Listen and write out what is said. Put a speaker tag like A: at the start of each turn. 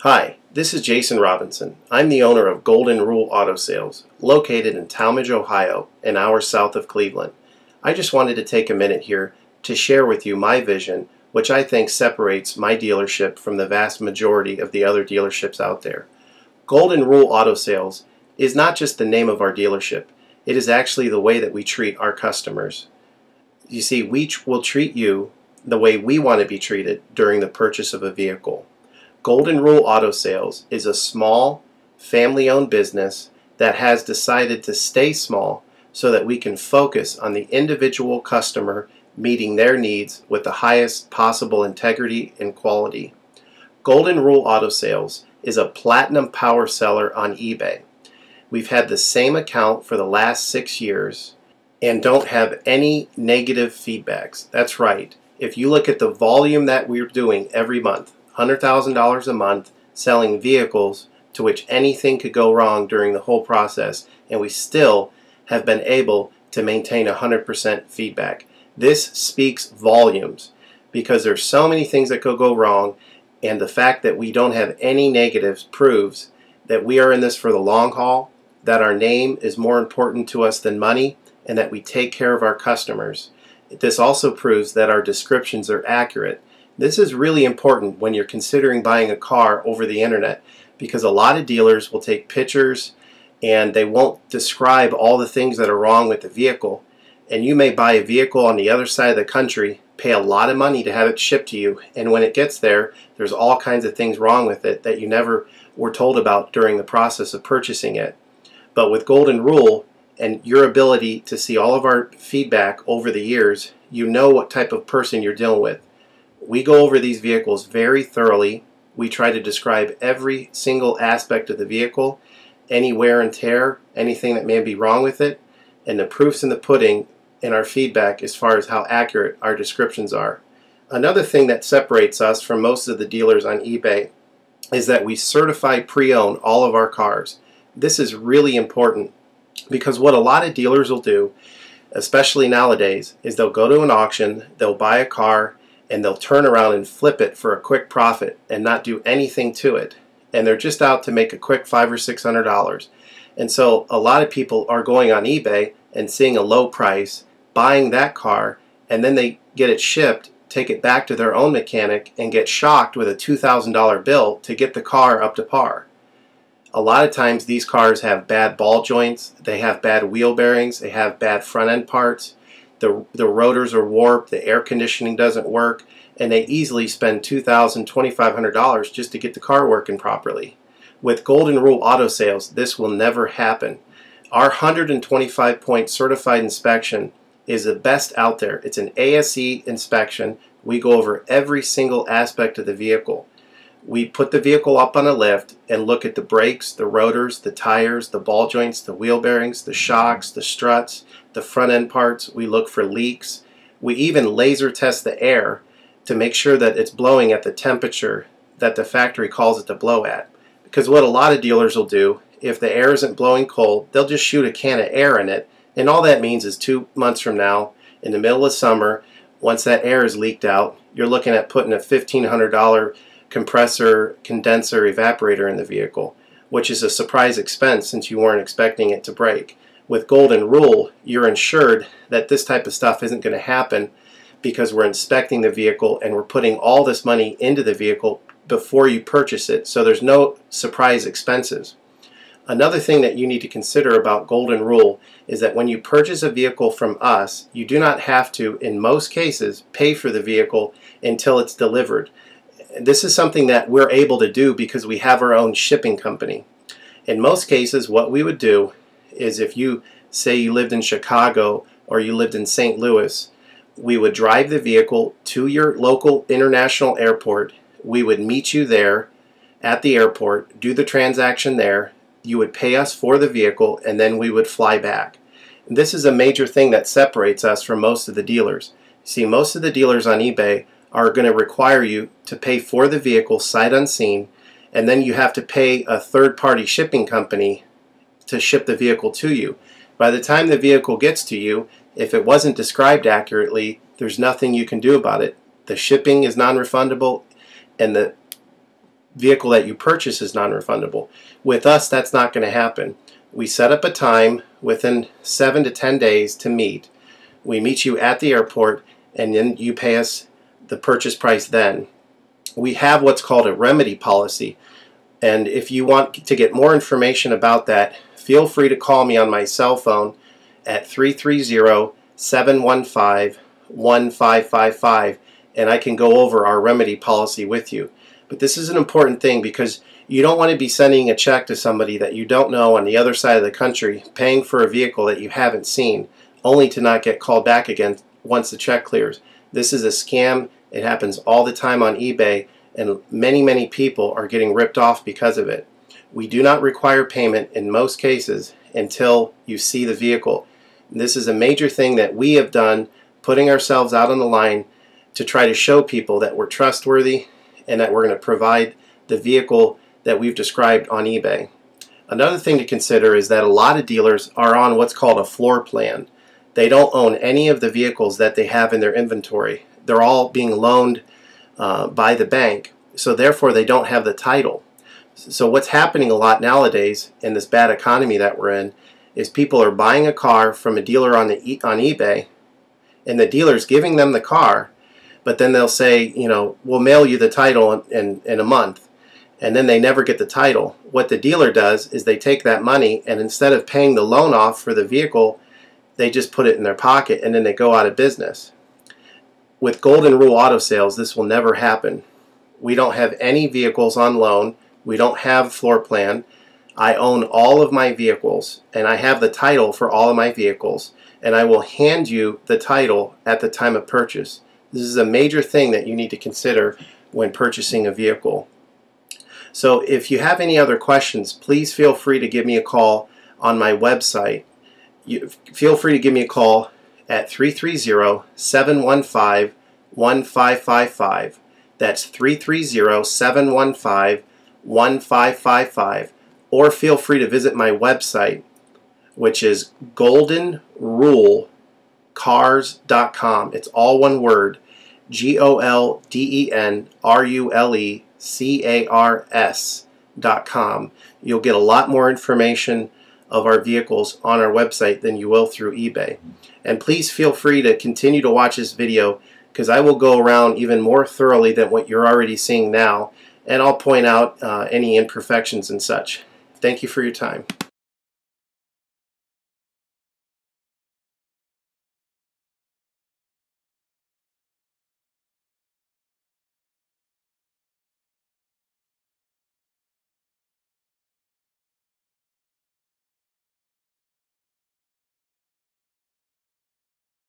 A: Hi, this is Jason Robinson. I'm the owner of Golden Rule Auto Sales, located in Tallmadge, Ohio, an hour south of Cleveland. I just wanted to take a minute here to share with you my vision, which I think separates my dealership from the vast majority of the other dealerships out there. Golden Rule Auto Sales is not just the name of our dealership, it is actually the way that we treat our customers. You see, we will treat you the way we want to be treated during the purchase of a vehicle. Golden Rule Auto Sales is a small, family-owned business that has decided to stay small so that we can focus on the individual customer meeting their needs with the highest possible integrity and quality. Golden Rule Auto Sales is a platinum power seller on eBay. We've had the same account for the last 6 years and don't have any negative feedbacks. That's right. If you look at the volume that we're doing every month, $100,000 a month selling vehicles to which anything could go wrong during the whole process, and we still have been able to maintain 100% feedback. This speaks volumes because there's so many things that could go wrong, and the fact that we don't have any negatives proves that we are in this for the long haul, that our name is more important to us than money, and that we take care of our customers. This also proves that our descriptions are accurate. This is really important when you're considering buying a car over the internet, because a lot of dealers will take pictures and they won't describe all the things that are wrong with the vehicle, and you may buy a vehicle on the other side of the country, pay a lot of money to have it shipped to you, and when it gets there, there's all kinds of things wrong with it that you never were told about during the process of purchasing it. But with Golden Rule and your ability to see all of our feedback over the years, you know what type of person you're dealing with. We go over these vehicles very thoroughly. We try to describe every single aspect of the vehicle, any wear and tear, anything that may be wrong with it, and the proof's in the pudding in our feedback as far as how accurate our descriptions are. Another thing that separates us from most of the dealers on eBay is that we certify pre-own all of our cars. This is really important because what a lot of dealers will do, especially nowadays, is they'll go to an auction, they'll buy a car, and they'll turn around and flip it for a quick profit and not do anything to it. And they're just out to make a quick $500 or $600. And so a lot of people are going on eBay and seeing a low price, buying that car, and then they get it shipped, take it back to their own mechanic, and get shocked with a $2,000 bill to get the car up to par. A lot of times these cars have bad ball joints, they have bad wheel bearings, they have bad front end parts. The rotors are warped, the air conditioning doesn't work, and they easily spend $2,000, $2,500 just to get the car working properly. With Golden Rule Auto Sales, this will never happen. Our 125-point certified inspection is the best out there. It's an ASE inspection. We go over every single aspect of the vehicle. We put the vehicle up on a lift and look at the brakes, the rotors, the tires, the ball joints, the wheel bearings, the shocks, the struts, the front end parts. We look for leaks. We even laser test the air to make sure that it's blowing at the temperature that the factory calls it to blow at. Because what a lot of dealers will do, if the air isn't blowing cold, they'll just shoot a can of air in it, and all that means is 2 months from now, in the middle of summer, once that air is leaked out, you're looking at putting a $1,500 compressor, condenser, evaporator in the vehicle, which is a surprise expense since you weren't expecting it to break. With Golden Rule, you're ensured that this type of stuff isn't going to happen because we're inspecting the vehicle and we're putting all this money into the vehicle before you purchase it, so there's no surprise expenses. Another thing that you need to consider about Golden Rule is that when you purchase a vehicle from us, you do not have to, in most cases, pay for the vehicle until it's delivered. This is something that we're able to do because we have our own shipping company. In most cases, what we would do is, if you say you lived in Chicago or you lived in St. Louis, we would drive the vehicle to your local international airport. We would meet you there at the airport, do the transaction there. You would pay us for the vehicle, and then we would fly back. This is a major thing that separates us from most of the dealers. See, most of the dealers on eBay are going to require you to pay for the vehicle sight unseen, and then you have to pay a third-party shipping company to ship the vehicle to you. By the time the vehicle gets to you, if it wasn't described accurately, there's nothing you can do about it. The shipping is non-refundable, and the vehicle that you purchase is non-refundable. With us, that's not going to happen. We set up a time within 7 to 10 days to meet. We meet you at the airport, and then you pay us the purchase price then. We have what's called a remedy policy, and if you want to get more information about that, feel free to call me on my cell phone at 330-715-1555, and I can go over our remedy policy with you. But this is an important thing because you don't want to be sending a check to somebody that you don't know on the other side of the country, paying for a vehicle that you haven't seen, only to not get called back again once the check clears. This is a scam. It happens all the time on eBay, and many people are getting ripped off because of it. We do not require payment in most cases until you see the vehicle. This is a major thing that we have done, putting ourselves out on the line to try to show people that we're trustworthy and that we're going to provide the vehicle that we've described on eBay. Another thing to consider is that a lot of dealers are on what's called a floor plan. They don't own any of the vehicles that they have in their inventory. They're all being loaned by the bank, so therefore they don't have the title. So what's happening a lot nowadays in this bad economy that we're in is people are buying a car from a dealer on eBay, and the dealer's giving them the car, but then they'll say, you know, we'll mail you the title in a month, and then they never get the title. What the dealer does is they take that money, and instead of paying the loan off for the vehicle, they just put it in their pocket, and then they go out of business. With Golden Rule Auto Sales, this will never happen. We don't have any vehicles on loan. We don't have floor plan. I own all of my vehicles, and I have the title for all of my vehicles, and I will hand you the title at the time of purchase. This is a major thing that you need to consider when purchasing a vehicle. So if you have any other questions, please feel free to give me a call on my website. Feel free to give me a call at 330-715-1555. That's 330-715-1555. Or feel free to visit my website, which is goldenrulecars.com. It's all one word, goldenrulecars.com. You'll get a lot more information of our vehicles on our website than you will through eBay. And please feel free to continue to watch this video, because I will go around even more thoroughly than what you're already seeing now, and I'll point out any imperfections and such. Thank you for your time.